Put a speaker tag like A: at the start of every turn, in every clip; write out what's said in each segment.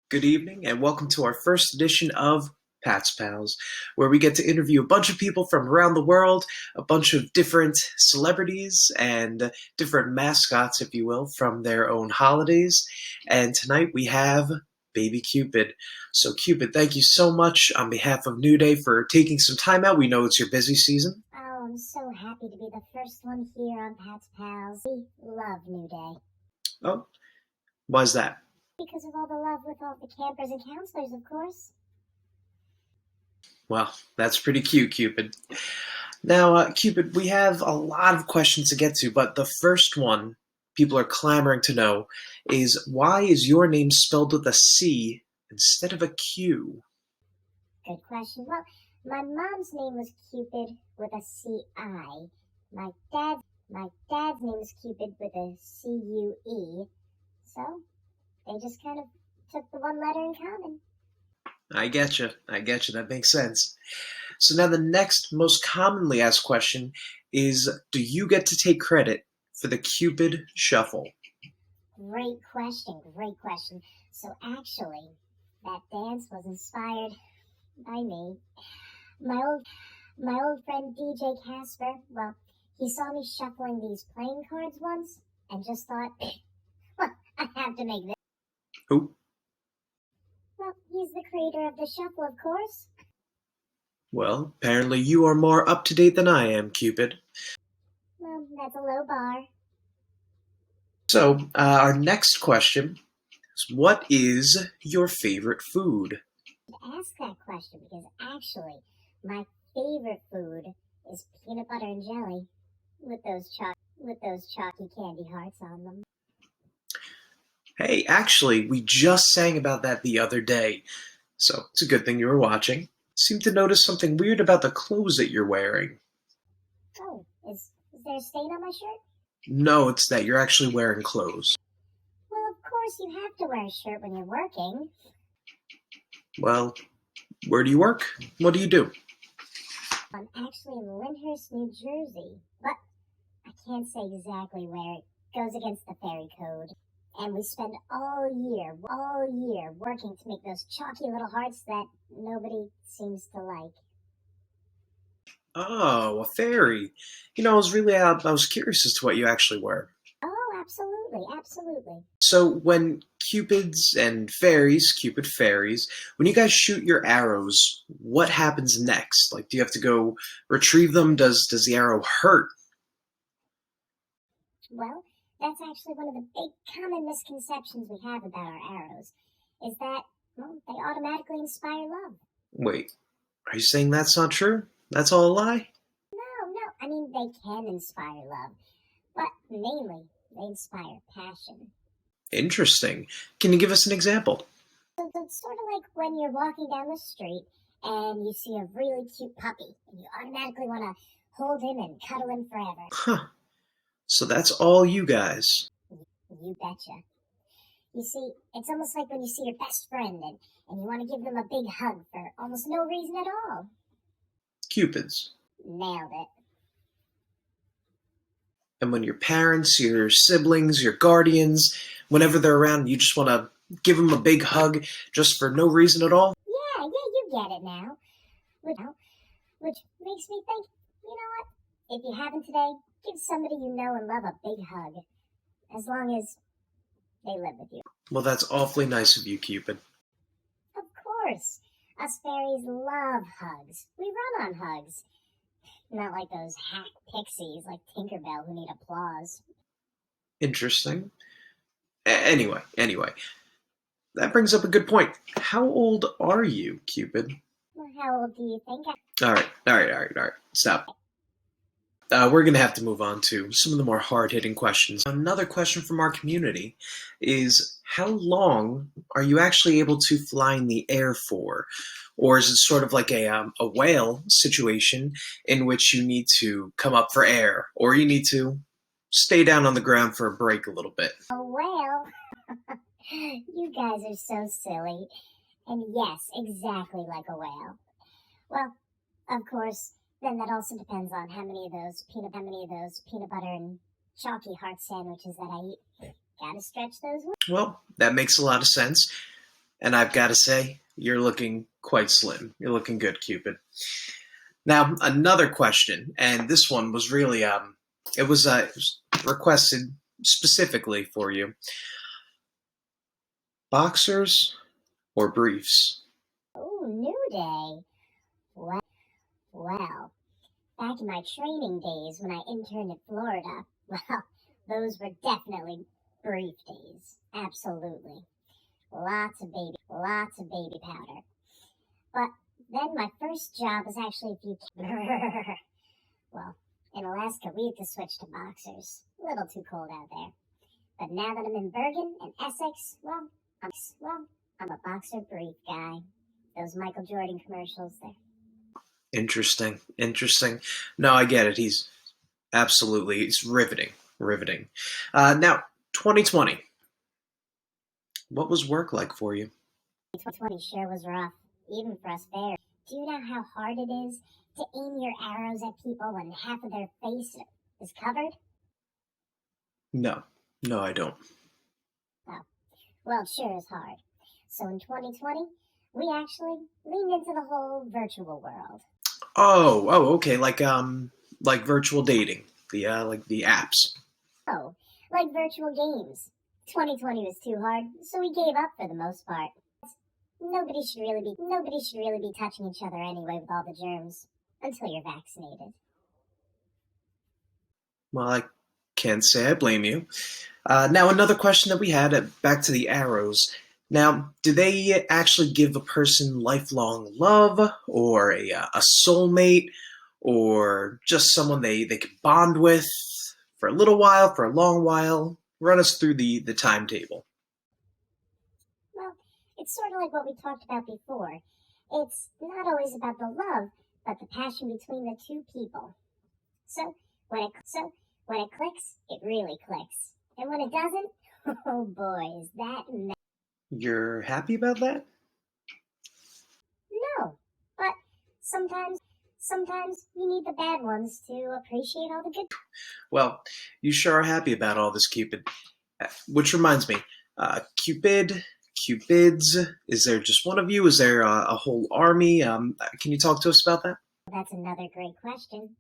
A: Good evening, and welcome to our first edition of Pat's Pals, where we get to interview a bunch of people from around the world, a bunch of different celebrities, and different mascots, if you will, from their own holidays. And tonight we have Baby Cupid. So, Cupid, thank you so much on behalf of New Day for taking some time out. We know it's your busy season.
B: Oh, I'm so happy to be the first one here on Pat's Pals. We love New Day.
A: Oh, why's that?
B: Because of all the love with all the campers and counselors, of course.
A: Well, that's pretty cute, Cupid. Now, Cupid, we have a lot of questions to get to, but the first one people are clamoring to know is why is your name spelled with a C instead of a Q?
B: Good question. Well, my mom's name was Cupid with a C-I. My dad's name was Cupid with a C-U-E. So, they just kind of took the one letter in common.
A: I get you. That makes sense. So now the next most commonly asked question is, do you get to take credit for the Cupid Shuffle?
B: Great question. So actually, that dance was inspired by me. My old friend DJ Casper, well, he saw me shuffling these playing cards once and just thought, well, I have to make this.
A: Who?
B: Well, he's the creator of the shuffle, of course.
A: Well, apparently you are more up to date than I am, Cupid.
B: Well, that's a low bar.
A: So, our next question is, what is your favorite food?
B: Ask that question because actually, my favorite food is peanut butter and jelly with those chalky candy hearts on them.
A: Hey, actually, we just sang about that the other day, so it's a good thing you were watching. Seem to notice something weird about the clothes that you're wearing.
B: Oh, is there a stain on my shirt?
A: No, it's that you're actually wearing clothes.
B: Well, of course you have to wear a shirt when you're working.
A: Well, where do you work? What do you do?
B: I'm actually in Lyndhurst, New Jersey, but I can't say exactly where. It goes against the fairy code. And we spend all year working to make those chalky little hearts that nobody seems to like.
A: Oh, a fairy. I was curious as to what you actually were.
B: Oh, absolutely.
A: So when Cupids and fairies, Cupid fairies, when you guys shoot your arrows, what happens next? Like, do you have to go retrieve them? Does the arrow hurt?
B: Well, that's actually one of the big common misconceptions we have about our arrows, is that, well, they automatically inspire love.
A: Wait, are you saying that's not true? That's all a lie?
B: No, I mean, they can inspire love, but mainly they inspire passion.
A: Interesting. Can you give us an example?
B: So it's sort of like when you're walking down the street and you see a really cute puppy, and you automatically want to hold him and cuddle him forever.
A: Huh. So that's all you guys.
B: You betcha. You see, it's almost like when you see your best friend and you want to give them a big hug for almost no reason at all.
A: Cupids.
B: Nailed it.
A: And when your parents, your siblings, your guardians, whenever they're around, you just want to give them a big hug just for no reason at all?
B: Yeah, you get it now. Which makes me think, you know what? If you haven't today, give somebody you know and love a big hug. As long as they live with you.
A: Well, that's awfully nice of you, Cupid.
B: Of course. Us fairies love hugs. We run on hugs. Not like those hack pixies like Tinkerbell who need applause.
A: Interesting. Anyway, that brings up a good point. How old are you, Cupid?
B: Well, how old do you think
A: All right. Stop. We're going to have to move on to some of the more hard-hitting questions. Another question from our community is, how long are you actually able to fly in the air for? Or is it sort of like a whale situation in which you need to come up for air, or you need to stay down on the ground for a break a little bit?
B: A whale? You guys are so silly. And yes, exactly like a whale. Well, of course, then that also depends on how many of those peanut butter and chalky heart sandwiches that I eat. Gotta stretch those.
A: Well, that makes a lot of sense. And I've got to say, you're looking quite slim. You're looking good, Cupid. Now, another question, and this one was really it was requested specifically for you. Boxers or briefs?
B: Oh, new day. Well, back in my training days when I interned in Florida, well, those were definitely brief days. Absolutely. Lots of baby powder. But then my first job was actually a few. Well, in Alaska we had to switch to boxers. A little too cold out there. But now that I'm in Bergen and Essex, I'm a boxer brief guy. Those Michael Jordan commercials there.
A: Interesting, interesting. No, I get it. It's riveting, riveting. Now, 2020. What was work like for you?
B: 2020 sure was rough, even for us bears. Do you know how hard it is to aim your arrows at people when half of their face is covered?
A: No, no, I don't.
B: Oh, well, it sure is hard. So in 2020, we actually leaned into the whole virtual world.
A: Okay, like virtual dating, the apps.
B: Oh, like virtual games. 2020 was too hard, so we gave up for the most part. Nobody should really be touching each other anyway with all the germs until you're vaccinated.
A: Well, I can't say I blame you. Now, another question that we had, back to the arrows. Now, do they actually give a person lifelong love, or a soulmate, or just someone they can bond with for a little while, for a long while? Run us through the timetable.
B: Well, it's sort of like what we talked about before. It's not always about the love, but the passion between the two people. So when it clicks, it really clicks. And when it doesn't, oh boy, is that
A: You're happy about that?
B: no. But sometimes you need the bad ones to appreciate all the good.
A: Well, you sure are happy about all this, Cupid. Which reminds me, Cupids, is there just one of you? Is there a whole army? Can you talk to us about that?
B: That's another great question.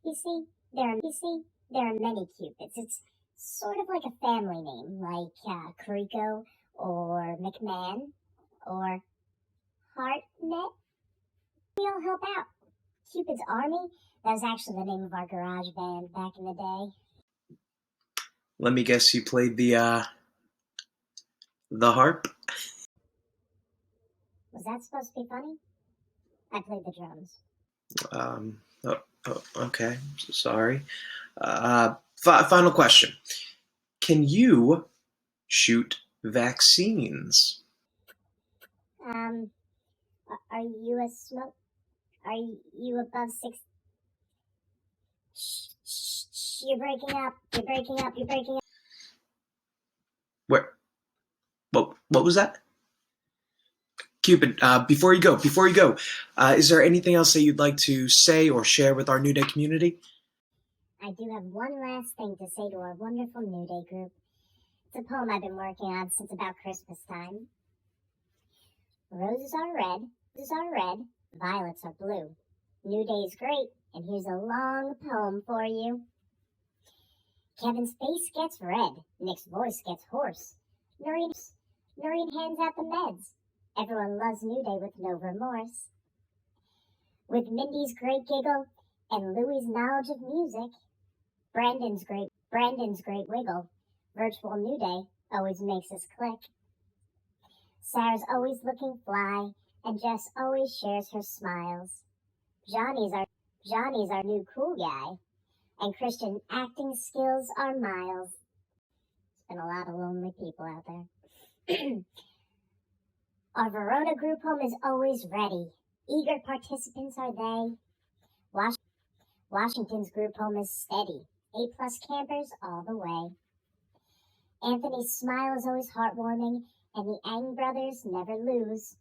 B: You see, there are many Cupids. It's sort of like a family name, like Carico or McMahon or Hartnett. We all help out. Cupid's Army, that was actually the name of our garage band back in the day.
A: Let me guess, you played the harp?
B: Was that supposed to be funny? I played the drums.
A: Okay, sorry. Final question. Can you shoot vaccines?
B: Are you a smoke? Are you above 6? Shh, you're breaking up. You're breaking up.
A: Where? What was that? Cupid, before you go, is there anything else that you'd like to say or share with our New Day community?
B: I do have one last thing to say to our wonderful New Day group. It's a poem I've been working on since about Christmas time. Roses are red, violets are blue. New Day's great, and here's a long poem for you. Kevin's face gets red, Nick's voice gets hoarse. Noreen hands out the meds. Everyone loves New Day with no remorse. With Mindy's great giggle and Louie's knowledge of music, Brandon's great wiggle, virtual New Day always makes us click. Sarah's always looking fly, and Jess always shares her smiles. Johnny's our new cool guy, and Christian acting skills are miles. There's been a lot of lonely people out there. Our Verona group home is always ready. Eager participants are they. Washington's group home is steady. A+ campers all the way. Anthony's smile is always heartwarming, and the Ang brothers never lose.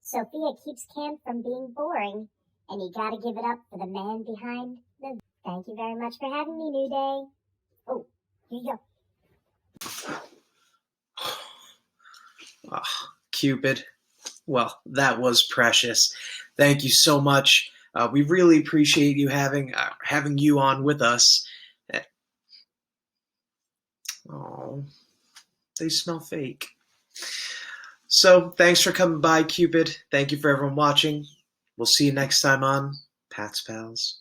B: Sophia keeps camp from being boring, and you gotta give it up for the man behind the... Thank you very much for having me, New Day. Oh, here you go.
A: Cupid. Well, that was precious. Thank you so much. We really appreciate you having you on with us. Oh, they smell fake. So, thanks for coming by, Cupid. Thank you for everyone watching. We'll see you next time on Pat's Pals.